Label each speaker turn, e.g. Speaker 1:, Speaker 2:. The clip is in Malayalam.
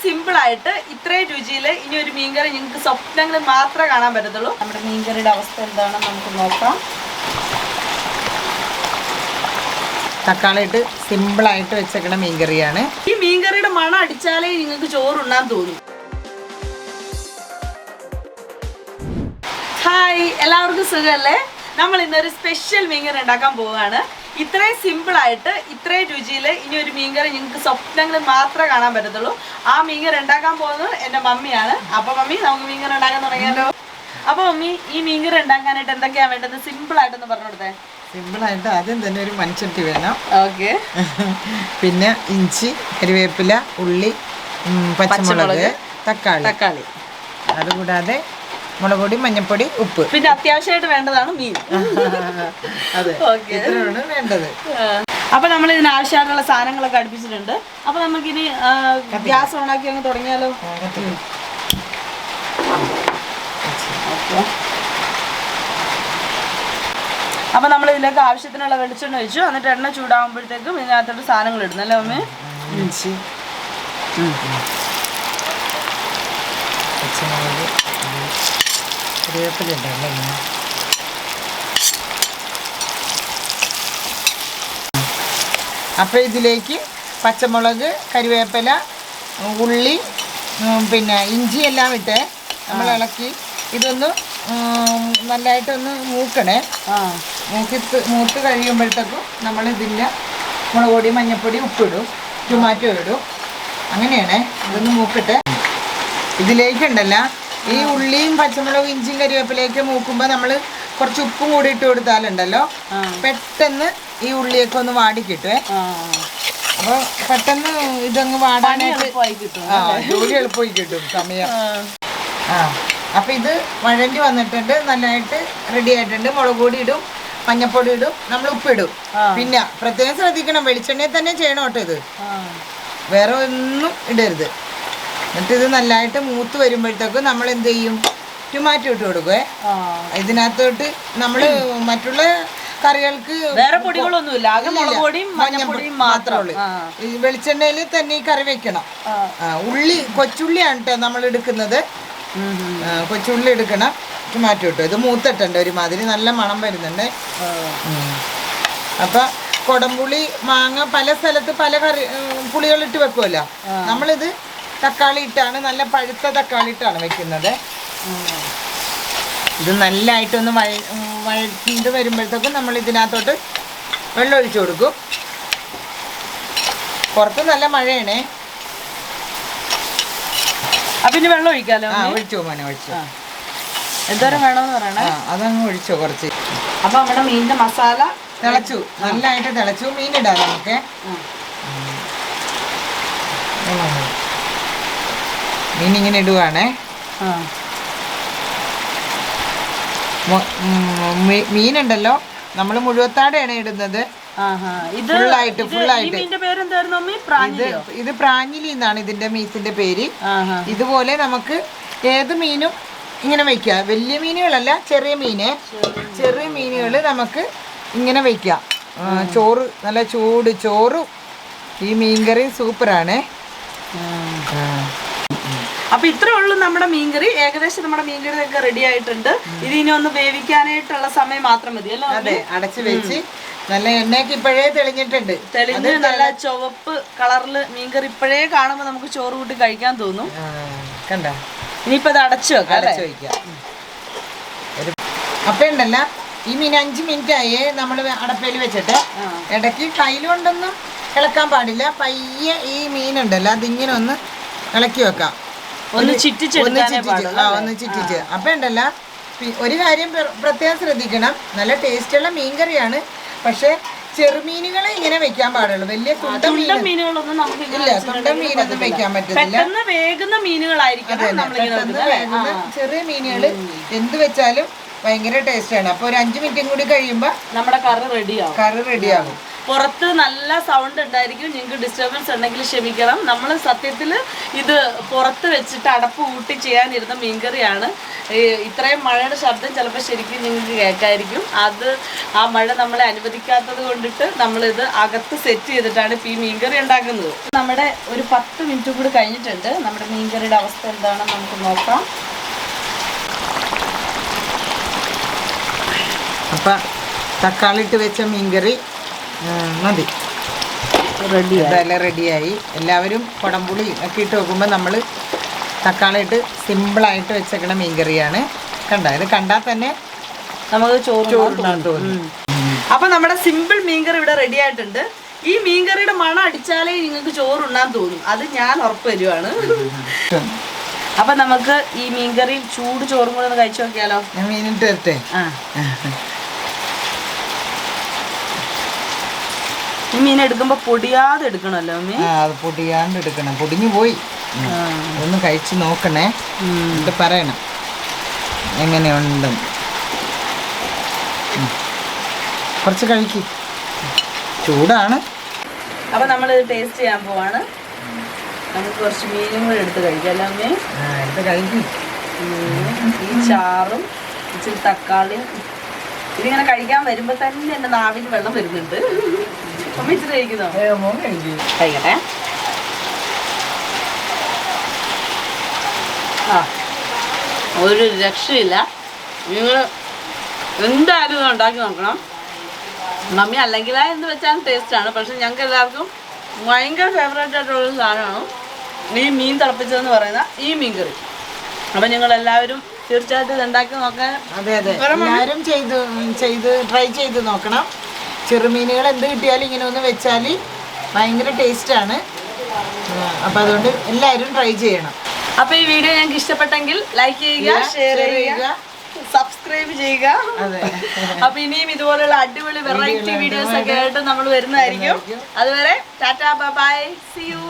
Speaker 1: സിമ്പിൾ ആയിട്ട് ഇത്രയും രുചിയിൽ ഇനി ഒരു മീൻകറി നിങ്ങൾക്ക് സ്വപ്നങ്ങൾ മാത്രമേ കാണാൻ പറ്റത്തുള്ളൂ. നമ്മുടെ മീൻകറിയുടെ അവസ്ഥ എന്താണെന്ന് നമുക്ക് നോക്കാം.
Speaker 2: തക്കാളി ഇട്ട് സിമ്പിളായിട്ട് വെച്ചേക്കണ മീൻകറിയാണ്.
Speaker 1: ഈ മീൻകറിയുടെ മണം അടിച്ചാലേ നിങ്ങൾക്ക് ചോറുണ്ണാൻ തോന്നും. ഹായ്, എല്ലാവർക്കും സുഖമല്ലേ? നമ്മൾ ഇന്നൊരു സ്പെഷ്യൽ മീൻകറി ഉണ്ടാക്കാൻ പോവുകയാണ്. ഇത്രയും സിമ്പിളായിട്ട് ഇത്രയും രുചിയിൽ ഇനി ഒരു മീൻകറി നിങ്ങൾക്ക് സ്വപ്നങ്ങൾ മാത്രമേ കാണാൻ പറ്റത്തുള്ളൂ. ആ മീൻകറി ഉണ്ടാക്കാൻ പോകുന്നത് എൻ്റെ മമ്മിയാണ്. അപ്പോൾ മമ്മി, നമുക്ക് മീൻകറി ഉണ്ടാക്കാൻ തുടങ്ങിയാലോ? അപ്പോൾ മമ്മി, ഈ മീൻകറി ഉണ്ടാക്കാനായിട്ട് എന്തൊക്കെയാണ് വേണ്ടത്? സിമ്പിളായിട്ടൊന്ന് പറഞ്ഞു കൊടുത്തേ.
Speaker 2: സിമ്പിളായിട്ട് ആദ്യം തന്നെ ഒരു മൺചട്ടി വേണം.
Speaker 1: ഓക്കെ.
Speaker 2: പിന്നെ ഇഞ്ചി, കരിവേപ്പില, ഉള്ളി, പച്ചമുളക്, തക്കാളി. അതുകൂടാതെ മുളക് പൊടി, മഞ്ഞൾപ്പൊടി, ഉപ്പ്.
Speaker 1: പിന്നെ അത്യാവശ്യമായിട്ട് വേണ്ടതാണ് മീൻ.
Speaker 2: അതെ, ഇത്രയാണ് വേണ്ടത്.
Speaker 1: അപ്പൊ നമ്മൾ ഇതിന് ആവശ്യമായിട്ടുള്ള സാധനങ്ങളൊക്കെ അടുപ്പിച്ചിട്ടുണ്ട്. അപ്പൊ നമുക്കിനി ഗ്യാസ് ഓണാക്കി അങ്ങ് തുടങ്ങിയാലോ? അപ്പൊ നമ്മൾ ഇതിലേക്ക് ആവശ്യത്തിനുള്ള വെളിച്ചെണ്ണ ഒഴിച്ചു. എന്നിട്ട് എണ്ണ ചൂടാകുമ്പോഴത്തേക്കും ഇതിനകത്തോട്ട് സാധനങ്ങൾ ഇടുന്നല്ലേ അമ്മേ?
Speaker 2: ഇഞ്ചി, പച്ചമുളക്, കരിവേപ്പില ഉണ്ടല്ലോ. അപ്പോൾ ഇതിലേക്ക് പച്ചമുളക്, കരിവേപ്പില, ഉള്ളി, പിന്നെ ഇഞ്ചി എല്ലാം ഇട്ട് നമ്മൾ ഇളക്കി ഇതൊന്ന് നല്ലതായിട്ടൊന്ന് മൂക്കണേ. മൂത്ത് കഴിയുമ്പോഴത്തേക്കും നമ്മൾ ഇതിൻ്റെ മുളക് പൊടി, മഞ്ഞൾപ്പൊടി, ഉപ്പിടും, ടൊമാറ്റോ ഇടും. അങ്ങനെയാണേ. ഇതൊന്ന് മൂക്കിട്ട് ഇതിലേക്കുണ്ടല്ല ഈ ഉള്ളിയും പച്ചമുളകും ഇഞ്ചിയും കരിവേപ്പിലേക്ക് മൂക്കുമ്പോൾ നമ്മൾ കുറച്ച് ഉപ്പും കൂടി ഇട്ട് കൊടുത്താലുണ്ടല്ലോ പെട്ടെന്ന് ഈ ഉള്ളിയൊക്കെ ഒന്ന് വാടി കിട്ടുവേ. അപ്പോൾ പെട്ടെന്ന് ഇതങ്ങ് വാടാനായിട്ട് ജോലി എളുപ്പമായി കിട്ടും സമയം. അപ്പം ഇത് വഴണ്ടി വന്നിട്ടുണ്ട്, നല്ലതായിട്ട് റെഡി ആയിട്ടുണ്ട്. മുളക് പൊടി ഇടും, മഞ്ഞപ്പൊടി ഇടും, നമ്മൾ ഉപ്പിടും. പിന്നെ പ്രത്യേകം ശ്രദ്ധിക്കണം, വെളിച്ചെണ്ണയിൽ തന്നെ ചെയ്യണം കേട്ടോ ഇത്, വേറെ ഒന്നും ഇടരുത്. എന്നിട്ട് ഇത് നല്ലതായിട്ട് മൂത്ത് വരുമ്പോഴത്തേക്കും നമ്മൾ എന്ത് ചെയ്യും? ടൊമാറ്റോ ഇട്ട് കൊടുക്കുവേ. ഇതിനകത്തോട്ട് നമ്മൾ മറ്റുള്ള കറികൾക്ക്
Speaker 1: വേറെ പൊടികളൊന്നുമില്ല, ആകെ മുളക് പൊടിയും മഞ്ഞപ്പൊടിയും മാത്രമേ ഉള്ളൂ.
Speaker 2: വെളിച്ചെണ്ണയിൽ തന്നെ ഈ കറി വെക്കണം. ഉള്ളി, കൊച്ചുള്ളിയാണ് കേട്ടോ നമ്മൾ എടുക്കുന്നത്. കൊച്ചുള്ളി എടുക്കണം, ടൊമാറ്റോ ഇട്ടു. ഇത് മൂത്തിട്ടുണ്ട്, ഒരുമാതിരി നല്ല മണം വരുന്നുണ്ട്. അപ്പം കൊടംപുളി, മാങ്ങ, പല സ്ഥലത്ത് പല കറി പുളികളിട്ട് വെക്കുമല്ലോ. നമ്മളിത് തക്കാളി ഇട്ടാണ്, നല്ല പഴുത്ത തക്കാളി ഇട്ടാണ് വെക്കുന്നത്. ഇത് നല്ലതായിട്ടൊന്ന് വഴറ്റിട്ട് വരുമ്പോഴത്തേക്കും നമ്മൾ ഇതിനകത്തോട്ട് വെള്ളം ഒഴിച്ചു കൊടുക്കും. പുറത്ത് നല്ല മഴയാണേ.
Speaker 1: പിന്നെ വെള്ളം ഒഴിക്കാലോ?
Speaker 2: ഒഴിച്ചോ മോനെ, ഒഴിച്ചോ.
Speaker 1: എന്തോരം വേണമെന്ന് പറയണേ?
Speaker 2: അതങ്ങ് ഒഴിച്ചോ കുറച്ച്.
Speaker 1: അപ്പൊ നമ്മുടെ മീനിന്റെ മസാല
Speaker 2: തിളച്ചു, നല്ലതായിട്ട് തിളച്ചു. മീനിടാം നമുക്ക്. മീൻ ഇങ്ങനെ ഇടുവാണേ. മീനുണ്ടല്ലോ നമ്മൾ മുഴുവത്താടെയാണ് ഇടുന്നത്. ഫുള്ളായിട്ട്. ഇത് പ്രാഞ്ഞിലി എന്നാണ് ഇതിന്റെ മീറ്റിന്റെ പേര്. ഇതുപോലെ നമുക്ക് ഏത് മീനും ഇങ്ങനെ വെക്കാം. വലിയ മീനുകളല്ല, ചെറിയ മീനുകൾ നമുക്ക് ഇങ്ങനെ വെക്കാം. ചോറ്, നല്ല ചൂട് ചോറും ഈ മീൻകറി സൂപ്പറാണ്.
Speaker 1: അപ്പൊ ഇത്രേ ഉള്ളൂ നമ്മുടെ മീൻകറി. ഏകദേശം നമ്മുടെ മീൻകറി ഒക്കെ റെഡി ആയിട്ടുണ്ട്. ഇത് ഇനി ഒന്ന് വേവിക്കാനായിട്ടുള്ള സമയം മാത്രം മതി അല്ലേ?
Speaker 2: അതെ, അടച്ചു വെച്ച് നല്ല എണ്ണയൊക്കെ ഇപ്പോഴേ തെളിഞ്ഞിട്ടുണ്ട്.
Speaker 1: തെളിഞ്ഞ് നല്ല ചുവപ്പ് കളറില് മീൻകറി ഇപ്പോഴേ കാണുമ്പോൾ നമുക്ക് ചോറ് കൂട്ടി കഴിക്കാൻ തോന്നും.
Speaker 2: കണ്ട,
Speaker 1: ഇനിയിപ്പോ ഇത് അടച്ചു
Speaker 2: വെക്കാം. അപ്പൊ ഉണ്ടല്ല, ഈ മീൻ 5 മിനിറ്റ് ആയേ നമ്മൾ അടപ്പയിൽ വെച്ചിട്ട്. ഇടയ്ക്ക് കയ്യിലുകൊണ്ടൊന്നും ഇളക്കാൻ പാടില്ല. പയ്യെ ഈ മീനുണ്ടല്ലോ അതിങ്ങനെ ഒന്ന് ഇളക്കി വെക്കാം. ഒന്ന് ചിറ്റിച്ച്. അപ്പൊ ഉണ്ടല്ല, ഒരു കാര്യം പ്രത്യേകം ശ്രദ്ധിക്കണം, നല്ല ടേസ്റ്റുള്ള മീൻകറിയാണ്. പക്ഷെ ചെറുമീനുകളെ ഇങ്ങനെ വെക്കാൻ പാടുള്ളൂ. വലിയ തുണ്ടൻ
Speaker 1: മീനുകളൊന്നും
Speaker 2: ഇല്ല, തുണ്ടൻ മീനൊന്നും വെക്കാൻ പറ്റത്തില്ല.
Speaker 1: വേഗുന്ന മീനുകളായിരിക്കും.
Speaker 2: ചെറിയ മീനുകൾ എന്ത് വെച്ചാലും ഭയങ്കര ടേസ്റ്റാണ്. അപ്പൊ ഒരു 5 മിനിറ്റും കൂടി കഴിയുമ്പോ
Speaker 1: നമ്മുടെ കറി റെഡിയാകും. പുറത്ത് നല്ല സൗണ്ട് ഉണ്ടായിരിക്കും, നിങ്ങൾക്ക് ഡിസ്റ്റർബൻസ് ഉണ്ടെങ്കിൽ ക്ഷമിക്കണം. നമ്മൾ സത്യത്തിൽ ഇത് പുറത്ത് വെച്ചിട്ട് അടപ്പ് കൂട്ടി ചെയ്യാനിരുന്ന മീൻകറിയാണ്. ഇത്രയും മഴയുടെ ശബ്ദം ചിലപ്പോൾ ശരിക്കും നിങ്ങൾക്ക് കേൾക്കായിരിക്കും. ആ മഴ നമ്മളെ അനുവദിക്കാത്തത് കൊണ്ടിട്ട് നമ്മളിത് അകത്ത് സെറ്റ് ചെയ്തിട്ടാണ് ഇപ്പോൾ ഈ മീൻകറി ഉണ്ടാക്കുന്നത്. നമ്മുടെ ഒരു 10 മിനിറ്റ് കൂടി കഴിഞ്ഞിട്ടുണ്ട്. നമ്മുടെ മീൻകറിയുടെ അവസ്ഥ എന്താണെന്ന് നമുക്ക് നോക്കാം.
Speaker 2: അപ്പം തക്കാളി ഇട്ട് വെച്ച മീൻകറി മതി, റെഡിയായി. എല്ലാവരും കുടംപുളി ഒക്കെ ഇട്ട് വെക്കുമ്പോൾ നമ്മൾ തക്കാളി ഇട്ട് സിമ്പിളായിട്ട് വെച്ചേക്കണ മീൻകറിയാണ്. ഇത് കണ്ടാൽ തന്നെ
Speaker 1: നമുക്ക്
Speaker 2: ചോറുണ്ടാൻ തോന്നും.
Speaker 1: അപ്പം നമ്മുടെ സിമ്പിൾ മീൻകറി ഇവിടെ റെഡി ആയിട്ടുണ്ട്. ഈ മീൻകറിയുടെ മണം അടിച്ചാലേ നിങ്ങൾക്ക് ചോറുണ്ണാൻ തോന്നും, അത് ഞാൻ ഉറപ്പ് തരുവാണ്. അപ്പം നമുക്ക് ഈ മീൻകറി ചൂട് ചോറും കൂടെ ഒന്ന് കഴിച്ചു നോക്കിയാലോ?
Speaker 2: ഞാൻ മീനിട്ട് തരട്ടെ.
Speaker 1: ഈ മീൻ എടുക്കുമ്പോൾ പൊടിയാതെ എടുക്കണമല്ലോ മീൻ.
Speaker 2: അത് പൊടിയാണ്ട് എടുക്കണം, പൊടിഞ്ഞു പോയി. ഒന്ന് കഴിച്ച് നോക്കണേ, എന്നിട്ട് പറയണം എങ്ങനെയുണ്ടെന്ന്. കുറച്ച് കഴിക്കും, ചൂടാണ്.
Speaker 1: അപ്പം നമ്മളിത് ടേസ്റ്റ് ചെയ്യാൻ പോവാണ്. നമുക്ക് കുറച്ച് മീനും കൂടെ എടുത്ത് കഴിക്കാം അമ്മേ.
Speaker 2: എടുത്ത് കഴിക്കും.
Speaker 1: ഈ ചാറും ഇച്ചിരി തക്കാളിയും ഇതിങ്ങനെ കഴിക്കാൻ വരുമ്പോൾ തന്നെ എൻ്റെ നാവിൽ വെള്ളം വരുന്നുണ്ട്. അമ്മ ഇച്ചിരി കഴിക്കുന്നോ? കഴിക്കട്ടെ. ഒരു രക്ഷയില്ല. നിങ്ങൾ എന്തായാലും ഇത് ഉണ്ടാക്കി നോക്കണം. മമ്മി അല്ലെങ്കിൽ എന്ന് വെച്ചാൽ ടേസ്റ്റാണ്, പക്ഷെ ഞങ്ങൾക്ക് എല്ലാവർക്കും ഭയങ്കര ഫേവറേറ്റ് ആയിട്ടുള്ളൊരു സാധനമാണ് ഈ മീൻ തിളപ്പിച്ചതെന്ന് പറയുന്ന ഈ മീൻ കറി. അപ്പം ഞങ്ങളെല്ലാവരും തീർച്ചയായിട്ടും ഇത് ഉണ്ടാക്കി നോക്കാൻ.
Speaker 2: അതെ, എല്ലാവരും ട്രൈ ചെയ്ത് നോക്കണം. ചെറുമീനുകൾ എന്ത് കിട്ടിയാലും ഇങ്ങനെ ഒന്ന് വെച്ചാൽ ഭയങ്കര ടേസ്റ്റാണ്. അപ്പം അതുകൊണ്ട് എല്ലാവരും ട്രൈ ചെയ്യണം.
Speaker 1: അപ്പോൾ ഈ വീഡിയോ ഞങ്ങൾക്ക് ഇഷ്ടപ്പെട്ടെങ്കിൽ ലൈക്ക് ചെയ്യുക, ഷെയർ ചെയ്യുക, സബ്സ്ക്രൈബ് ചെയ്യുക. അപ്പൊ ഇനിയും ഇതുപോലുള്ള അടിപൊളി വെറൈറ്റി വീഡിയോസ് ഒക്കെ ആയിട്ട് നമ്മൾ വരുന്നതായിരിക്കും. അതുവരെ ടാറ്റാ ബൈ, സീ യു.